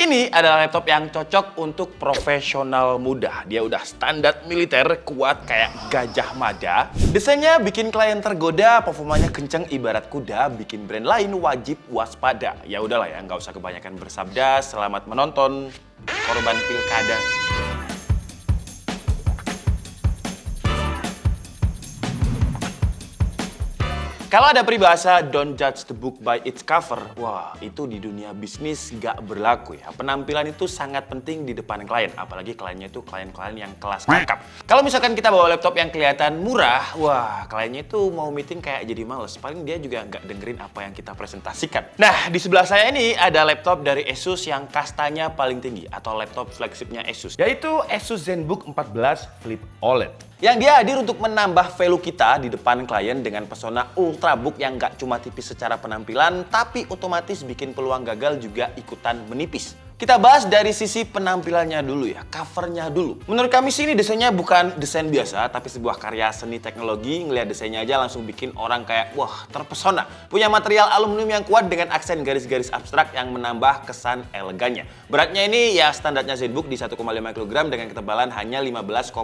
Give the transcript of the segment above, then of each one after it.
ini adalah laptop yang cocok untuk profesional muda. Dia udah standar militer, kuat kayak Gajah Mada. Desainnya bikin klien tergoda, performanya kenceng ibarat kuda, bikin brand lain wajib waspada. Ya udahlah ya, nggak usah kebanyakan bersabda. Selamat menonton Korban Pilkada. Kalau ada peribahasa don't judge the book by its cover, wah itu di dunia bisnis nggak berlaku ya. Penampilan itu sangat penting di depan klien, apalagi kliennya itu klien-klien yang kelas kakap. Kalau misalkan kita bawa laptop yang kelihatan murah, wah kliennya itu mau meeting kayak jadi males. Paling dia juga nggak dengerin apa yang kita presentasikan. Nah di sebelah saya ini ada laptop dari Asus yang kastanya paling tinggi atau laptop flagshipnya Asus, yaitu Asus ZenBook 14 Flip OLED. Yang dia hadir untuk menambah value kita di depan klien dengan pesona Ultrabook yang nggak cuma tipis secara penampilan, tapi otomatis bikin peluang gagal juga ikutan menipis. Kita bahas dari sisi penampilannya dulu ya, covernya dulu. Menurut kami sih ini desainnya bukan desain biasa, tapi sebuah karya seni teknologi. Ngelihat desainnya aja langsung bikin orang kayak, wah terpesona. Punya material aluminium yang kuat dengan aksen garis-garis abstrak yang menambah kesan elegannya. Beratnya ini ya standarnya ZenBook di 1,5 kg dengan ketebalan hanya 15,9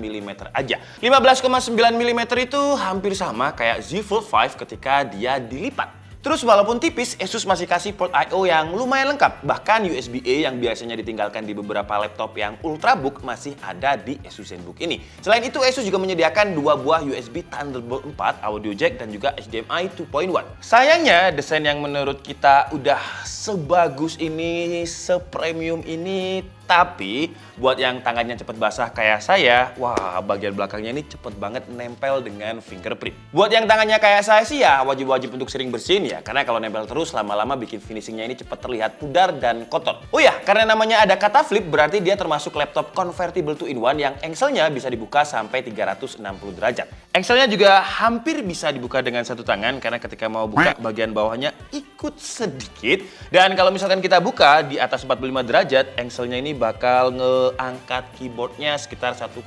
mm aja. 15,9 mm itu hampir sama kayak Z Fold 5 ketika dia dilipat. Terus walaupun tipis, Asus masih kasih port I/O yang lumayan lengkap. Bahkan USB-A yang biasanya ditinggalkan di beberapa laptop yang Ultrabook masih ada di Asus ZenBook ini. Selain itu, Asus juga menyediakan 2 buah USB Thunderbolt 4, audio jack, dan juga HDMI 2.1. Sayangnya, desain yang menurut kita udah sebagus ini, sepremium ini, tapi buat yang tangannya cepet basah kayak saya, wah bagian belakangnya ini cepet banget nempel dengan fingerprint. Buat yang tangannya kayak saya sih ya wajib-wajib untuk sering bersihin ya, karena kalau nempel terus lama-lama bikin finishingnya ini cepet terlihat pudar dan kotor. Oh ya, karena namanya ada kata flip berarti dia termasuk laptop convertible 2-in-1 yang engselnya bisa dibuka sampai 360 derajat. Engselnya juga hampir bisa dibuka dengan satu tangan karena ketika mau buka bagian bawahnya ikut sedikit. Dan kalau misalkan kita buka di atas 45 derajat, engselnya ini bakal ngeangkat keyboardnya sekitar 1,5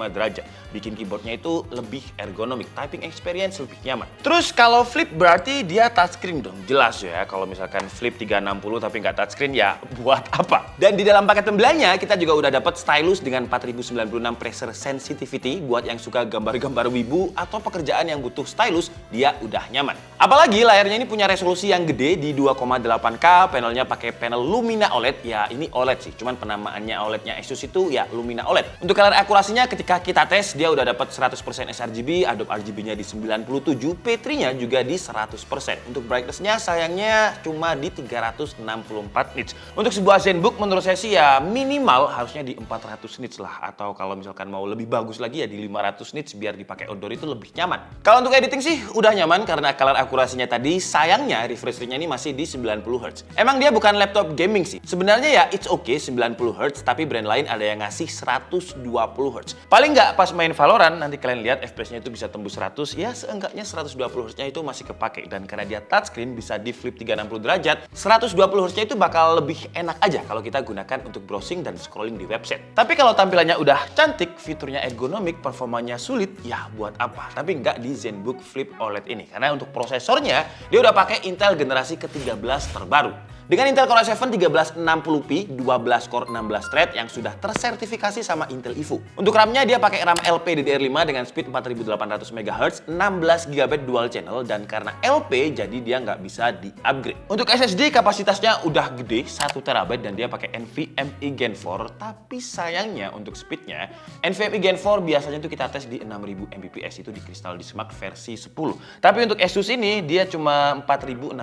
derajat. Bikin keyboardnya itu lebih ergonomik, typing experience lebih nyaman. Terus kalau flip berarti dia touchscreen dong. Jelas ya, kalau misalkan flip 360 tapi nggak touchscreen ya buat apa? Dan di dalam paket pembeliannya kita juga udah dapat stylus dengan 4096 pressure sensitivity. Buat yang suka gambar-gambar wibu atau pekerjaan yang butuh stylus, dia udah nyaman. Apalagi layarnya ini punya resolusi yang gede di 2,8K, panelnya pakai panel Lumina OLED. Ya ini OLED sih, cuman penamaannya OLED-nya Asus itu ya Lumina OLED. Untuk color akurasinya ketika kita tes dia udah dapat 100% sRGB, Adobe RGB-nya di 97, P3-nya juga di 100%. Untuk brightness-nya sayangnya cuma di 364 nits. Untuk sebuah ZenBook menurut saya sih ya minimal harusnya di 400 nits lah, atau kalau misalkan mau lebih bagus lagi ya di 500 nits biar dipakai outdoor itu lebih nyaman. Kalau untuk editing sih udah nyaman karena color akurasinya tadi, sayangnya refresh rate-nya ini masih di 90 Hz. Emang dia bukan laptop gaming sih. Sebenarnya ya it's okay 90 Hz, tapi brand lain ada yang ngasih 120 Hz. Paling nggak pas main Valorant nanti kalian lihat FPS-nya itu bisa tembus 100, ya seenggaknya 120 Hz-nya itu masih kepake. Dan karena dia touchscreen bisa di flip 360 derajat, 120 Hz-nya itu bakal lebih enak aja kalau kita gunakan untuk browsing dan scrolling di website. Tapi kalau tampilannya udah cantik, fiturnya ergonomik, performanya sulit, ya buat apa? Tapi nggak di ZenBook Flip OLED ini. Karena untuk prosesornya, dia udah pakai Intel generasi ke-13 terbaru. Dengan Intel Core i7 1360p, 12 core 16 thread yang sudah tersertifikasi sama Intel Evo. Untuk RAM-nya dia pakai RAM LPDDR5 dengan speed 4800 MHz, 16 GB dual channel, dan karena LP jadi dia nggak bisa di-upgrade. Untuk SSD kapasitasnya udah gede, 1 TB, dan dia pakai NVMe Gen 4, tapi sayangnya untuk speednya, NVMe Gen 4 biasanya tuh kita tes di 6000 Mbps itu di Crystal Disk versi 10. Tapi untuk Asus ini dia cuma 4600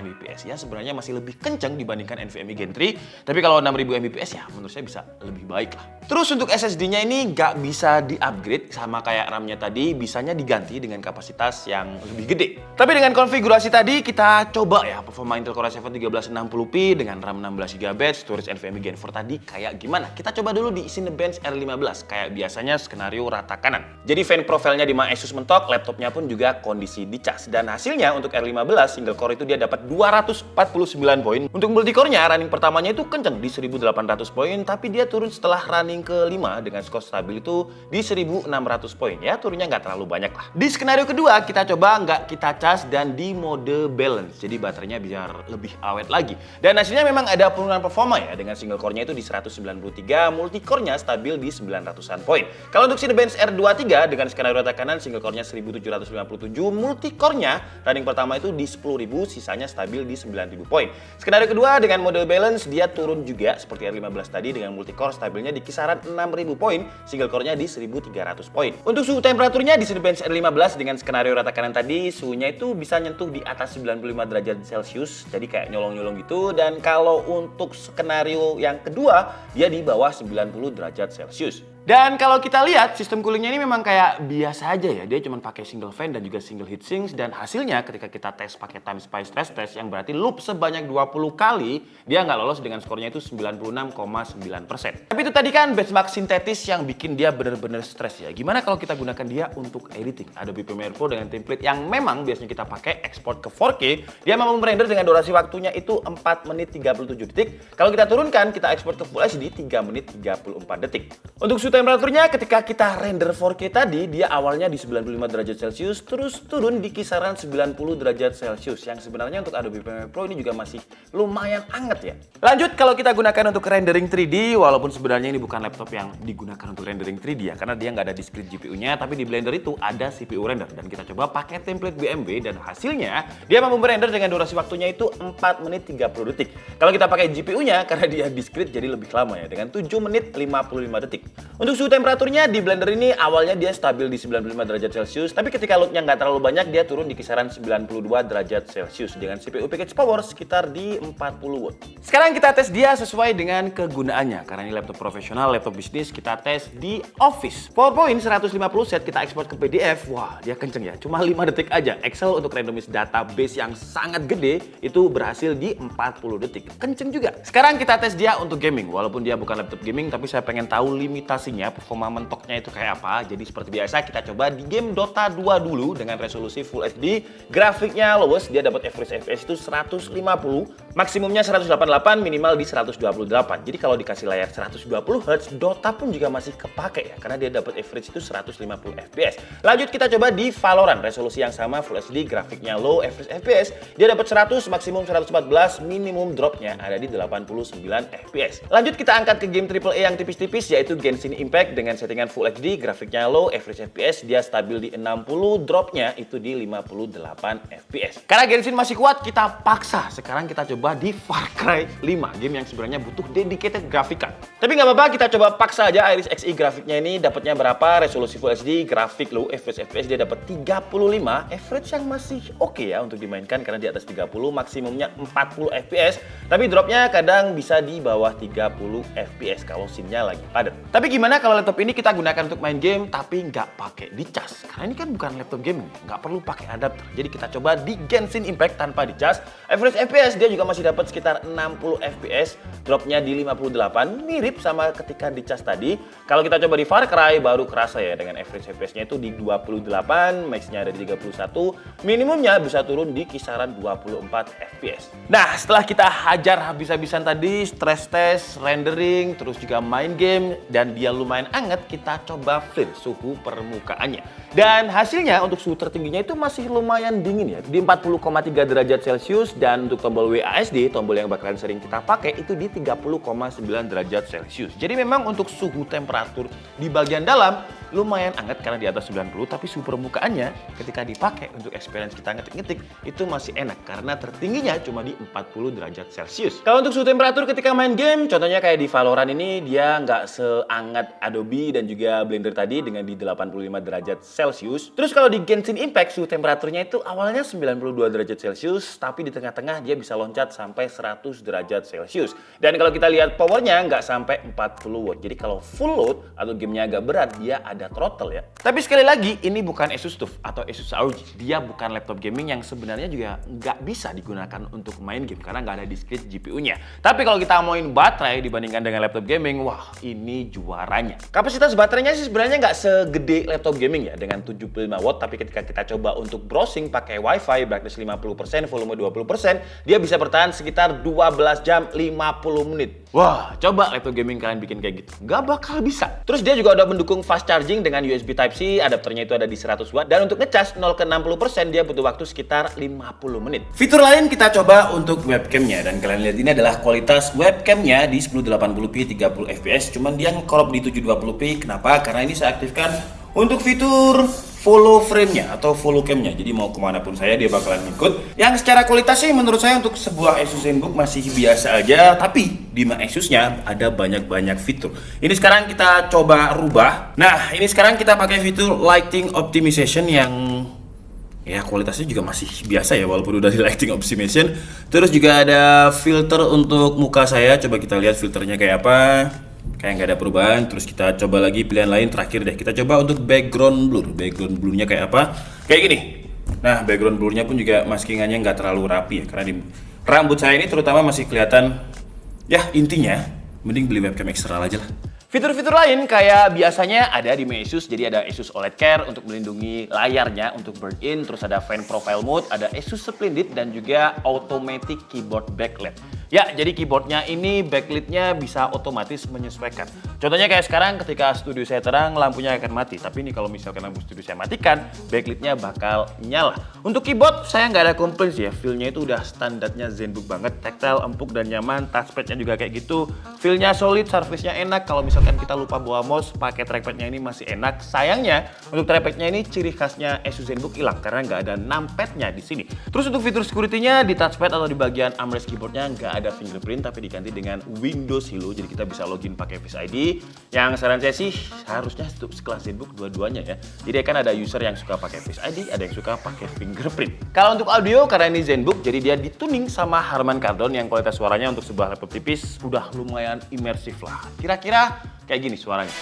Mbps, ya sebenarnya masih lebih kencang dibandingkan NVMe Gen 3, tapi kalau 6000 Mbps ya menurut saya bisa lebih baik lah. Terus untuk SSD-nya ini nggak bisa di-upgrade sama kayak RAM-nya tadi, bisanya diganti dengan kapasitas yang lebih gede. Tapi dengan konfigurasi tadi kita coba ya performa Intel Core i7 1360p dengan RAM 16GB, storage NVMe Gen 4 tadi kayak gimana. Kita coba dulu di Cinebench R15, kayak biasanya skenario rata kanan. Jadi fan profile-nya di Asus mentok, laptopnya pun juga kondisi dicas, dan hasilnya untuk R15 single core itu dia dapat dapat 249 poin. Untuk multicore-nya, running pertamanya itu kenceng di 1800 poin, tapi dia turun setelah running ke-5 dengan skor stabil itu di 1600 poin. Ya, turunnya nggak terlalu banyak lah. Di skenario kedua, kita coba nggak kita cas dan di mode balance. Jadi baterainya biar lebih awet lagi. Dan hasilnya memang ada penurunan performa ya, dengan single core-nya itu di 193, multicore-nya stabil di 900-an poin. Kalau untuk Cinebench R23 dengan skenario rata kanan, single core-nya 1757, multicore-nya running pertama itu di 10.000, sisanya stabil di 9.000 poin. Skenario kedua dengan mode balance, dia turun juga seperti R15 tadi dengan multicore stabilnya di kisaran 6.000 poin, single core-nya di 1.300 poin. Untuk suhu temperaturnya di Cinebench R15 dengan skenario rata kanan tadi, suhunya itu bisa nyentuh di atas 95 derajat Celcius, jadi kayak nyolong-nyolong gitu. Dan kalau untuk skenario yang kedua, dia di bawah 90 derajat Celcius. Dan kalau kita lihat sistem coolingnya ini memang kayak biasa aja ya. Dia cuma pakai single fan dan juga single heatsink. Dan hasilnya ketika kita tes pakai time spice stress test yang berarti loop sebanyak 20 kali, dia nggak lolos dengan skornya itu 96,9%. Tapi itu tadi kan benchmark sintetis yang bikin dia bener-bener stres ya. Gimana kalau kita gunakan dia untuk editing? Adobe Premiere Pro dengan template yang memang biasanya kita pakai export ke 4K, dia mampu merender dengan durasi waktunya itu 4 menit 37 detik. Kalau kita turunkan, kita export ke Full HD 3 menit 34 detik. Untuk temperaturnya ketika kita render 4K tadi, dia awalnya di 95 derajat Celcius, terus turun di kisaran 90 derajat Celcius. Yang sebenarnya untuk Adobe Premiere Pro ini juga masih lumayan anget ya. Lanjut, kalau kita gunakan untuk rendering 3D, walaupun sebenarnya ini bukan laptop yang digunakan untuk rendering 3D ya, karena dia nggak ada discrete GPU-nya, tapi di Blender itu ada CPU render. Dan kita coba pakai template BMB, dan hasilnya dia mampu merender dengan durasi waktunya itu 4 menit 30 detik. Kalau kita pakai GPU-nya, karena dia discrete jadi lebih lama ya, dengan 7 menit 55 detik. Untuk suhu temperaturnya di Blender ini awalnya dia stabil di 95 derajat Celcius, tapi ketika loadnya nggak terlalu banyak, dia turun di kisaran 92 derajat Celcius dengan CPU package power sekitar di 40 watt. Sekarang kita tes dia sesuai dengan kegunaannya, karena ini laptop profesional, laptop bisnis, kita tes di Office. PowerPoint 150 set kita ekspor ke PDF, wah dia kenceng ya, cuma 5 detik aja. Excel untuk randomize database yang sangat gede itu berhasil di 40 detik, kenceng juga. Sekarang kita tes dia untuk gaming, walaupun dia bukan laptop gaming, tapi saya pengen tahu limitasi performa mentoknya itu kayak apa. Jadi seperti biasa kita coba di game Dota 2 dulu dengan resolusi Full HD. Grafiknya lowest, dia dapat average FPS itu 150, maksimumnya 188, minimal di 128. Jadi kalau dikasih layar 120 Hz, Dota pun juga masih kepake ya, karena dia dapat average itu 150 FPS. Lanjut kita coba di Valorant, resolusi yang sama Full HD, grafiknya low, average FPS dia dapat 100, maksimum 114, minimum dropnya ada di 89 FPS. Lanjut kita angkat ke game AAA yang tipis-tipis, yaitu Genshin Impact dengan settingan Full HD, grafiknya low, average FPS dia stabil di 60, dropnya itu di 58 FPS. Karena Genshin masih kuat, kita paksa. Sekarang kita coba di Far Cry 5, game yang sebenarnya butuh dedicated grafik card. Tapi nggak apa-apa, kita coba paksa aja. Iris Xe grafiknya ini dapatnya berapa? Resolusi Full HD, grafik low, average FPS dia dapat 35, average yang masih oke ya untuk dimainkan karena di atas 30, maksimumnya 40 FPS. Tapi dropnya kadang bisa di bawah 30 FPS kalau scene-nya lagi padat. Tapi gimana kalau laptop ini kita gunakan untuk main game tapi nggak pakai dicas? Karena ini kan bukan laptop gaming, nggak perlu pakai adapter. Jadi kita coba di Genshin Impact tanpa dicas. Average FPS dia juga masih dapat sekitar 60 FPS, dropnya di 58, mirip sama ketika dicas tadi. Kalau kita coba di Far Cry baru kerasa ya, dengan average FPS-nya itu di 28, max-nya ada di 31, minimumnya bisa turun di kisaran 24 FPS. Nah, setelah kita hajar habis-habisan tadi, stress test, rendering, terus juga main game, dan dia lumayan anget, kita coba flare suhu permukaannya. Dan hasilnya untuk suhu tertingginya itu masih lumayan dingin ya, di 40,3 derajat Celcius, dan untuk tombol WASD, tombol yang bakalan sering kita pakai itu di 30,9 derajat Celcius. Jadi memang untuk suhu temperatur di bagian dalam lumayan anget karena di atas 90, tapi suhu permukaannya ketika dipakai untuk experience kita ngetik-ngetik itu masih enak karena tertingginya cuma di 40 derajat Celcius. Kalau untuk suhu temperatur ketika main game, contohnya kayak di Valorant ini, dia nggak seanget Adobe dan juga Blender tadi dengan di 85 derajat Celcius. Terus kalau di Genshin Impact, suhu temperaturnya itu awalnya 92 derajat Celcius, tapi di tengah-tengah dia bisa loncat sampai 100 derajat Celcius. Dan kalau kita lihat powernya nggak sampai 40 watt. Jadi kalau full load atau gamenya agak berat, dia ada throttle ya. Tapi sekali lagi, ini bukan Asus TUF atau Asus ROG. Dia bukan laptop gaming yang sebenarnya juga nggak bisa digunakan untuk main game karena nggak ada discrete GPU-nya. Tapi kalau kita mauin baterai dibandingkan dengan laptop gaming, wah ini juara baterainya. Kapasitas baterainya sih sebenarnya nggak segede laptop gaming ya dengan 75 watt, tapi ketika kita coba untuk browsing pakai wifi brightness 50%, volume 20%, dia bisa bertahan sekitar 12 jam 50 menit. Wah, coba laptop gaming kalian bikin kayak gitu. Nggak bakal bisa. Terus dia juga udah mendukung fast charging dengan USB Type-C, adapternya itu ada di 100 watt, dan untuk ngecas 0 ke 60% dia butuh waktu sekitar 50 menit. Fitur lain kita coba untuk webcamnya, dan kalian lihat ini adalah kualitas webcamnya di 1080p 30 fps, cuman dia nge-crop di 720p. Kenapa? Karena ini saya aktifkan untuk fitur follow frame-nya atau follow cam-nya. Jadi mau kemanapun saya dia bakalan ngikut. Yang secara kualitas sih menurut saya untuk sebuah Asus ZenBook masih biasa aja, tapi di Asusnya ada banyak fitur. Ini sekarang kita coba rubah. Nah, ini sekarang kita pakai fitur lighting optimization yang ya kualitasnya juga masih biasa ya walaupun udah di lighting optimization. Terus juga ada filter untuk muka saya. Coba kita lihat filternya kayak apa. Kayak nggak ada perubahan. Terus kita coba lagi pilihan lain terakhir deh. Kita coba untuk background blur. Background blurnya kayak apa? Kayak gini. Nah, background blurnya pun juga maskingannya nggak terlalu rapi ya, karena di rambut saya ini terutama masih kelihatan. Ya intinya, mending beli webcam eksternal aja lah. Fitur-fitur lain kayak biasanya ada di Asus, jadi ada Asus OLED Care untuk melindungi layarnya untuk burn-in, terus ada Fan Profile Mode, ada Asus Splendid, dan juga Automatic Keyboard Backlight. Ya, jadi keyboardnya ini backlightnya bisa otomatis menyesuaikan. Contohnya kayak sekarang ketika studio saya terang, lampunya akan mati. Tapi ini kalau misalkan lampu studio saya matikan, backlightnya bakal nyala. Untuk keyboard, saya nggak ada komplain sih ya. Feel-nya itu udah standarnya ZenBook banget. Tactile, empuk, dan nyaman. Touchpad-nya juga kayak gitu. Feel-nya solid, surface-nya enak. Kalau misalkan kita lupa bawa mouse, pakai trackpad-nya ini masih enak. Sayangnya, untuk trackpad-nya ini ciri khasnya Asus ZenBook hilang karena nggak ada numpad-nya di sini. Terus untuk fitur security-nya di touchpad atau di bagian armrest keyboard-nya nggak ada fingerprint, tapi diganti dengan Windows Hello, jadi kita bisa login pakai Face ID. Yang saran saya sih harusnya untuk sekelas ZenBook dua-duanya ya. Jadi kan ada user yang suka pakai Face ID, ada yang suka pakai fingerprint. Kalau untuk audio, karena ini ZenBook, jadi dia dituning sama Harman Kardon yang kualitas suaranya untuk sebuah laptop tipis udah lumayan imersif lah. Kira-kira kayak gini suaranya.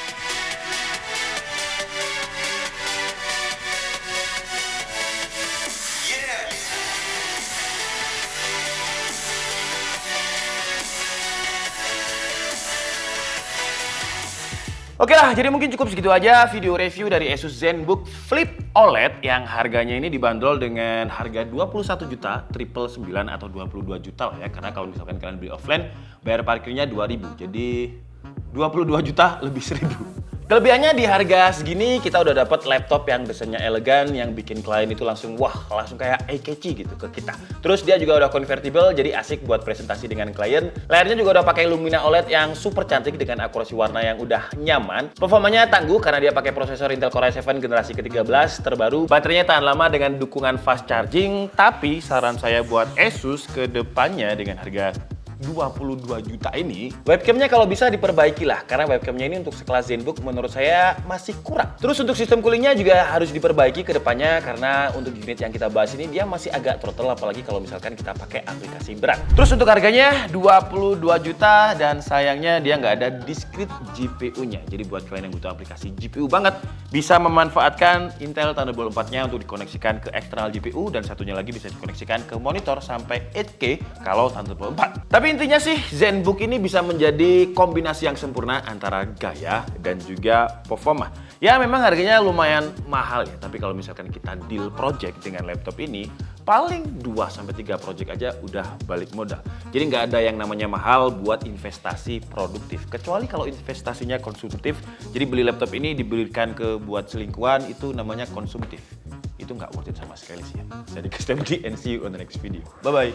Oke lah, jadi mungkin cukup segitu aja video review dari Asus ZenBook Flip OLED yang harganya ini dibanderol dengan harga 21.999.000 atau 22 juta lah ya. Karena kalau misalkan kalian beli offline, bayar parkirnya 2.000. Jadi 22 juta lebih 1.000. Kelebihannya di harga segini kita udah dapat laptop yang desainnya elegan, yang bikin klien itu langsung kayak eye-catchy gitu ke kita. Terus dia juga udah convertible, jadi asik buat presentasi dengan klien. Layarnya juga udah pakai Lumina OLED yang super cantik dengan akurasi warna yang udah nyaman. Performanya tangguh karena dia pakai prosesor Intel Core i7 generasi ke-13 terbaru. Baterainya tahan lama dengan dukungan fast charging. Tapi saran saya buat Asus ke depannya dengan harga 22 juta ini, webcamnya kalau bisa diperbaiki lah, karena webcamnya ini untuk sekelas ZenBook menurut saya masih kurang. Terus untuk sistem coolingnya juga harus diperbaiki ke depannya, karena untuk unit yang kita bahas ini dia masih agak throttle, apalagi kalau misalkan kita pakai aplikasi berat. Terus untuk harganya 22 juta dan sayangnya dia nggak ada discrete GPU-nya. Jadi buat kalian yang butuh aplikasi GPU banget, bisa memanfaatkan Intel Thunderbolt 4-nya untuk dikoneksikan ke eksternal GPU, dan satunya lagi bisa dikoneksikan ke monitor sampai 8K kalau Thunderbolt 4. Tapi intinya sih ZenBook ini bisa menjadi kombinasi yang sempurna antara gaya dan juga performa. Ya memang harganya lumayan mahal ya, tapi kalau misalkan kita deal project dengan laptop ini, paling 2-3 project aja udah balik modal. Jadi nggak ada yang namanya mahal buat investasi produktif. Kecuali kalau investasinya konsumtif, jadi beli laptop ini dibelikan ke buat selingkuhan, itu namanya konsumtif. Itu nggak worth it sama sekali sih ya. Jadi stay tuned and see you on the next video. Bye-bye.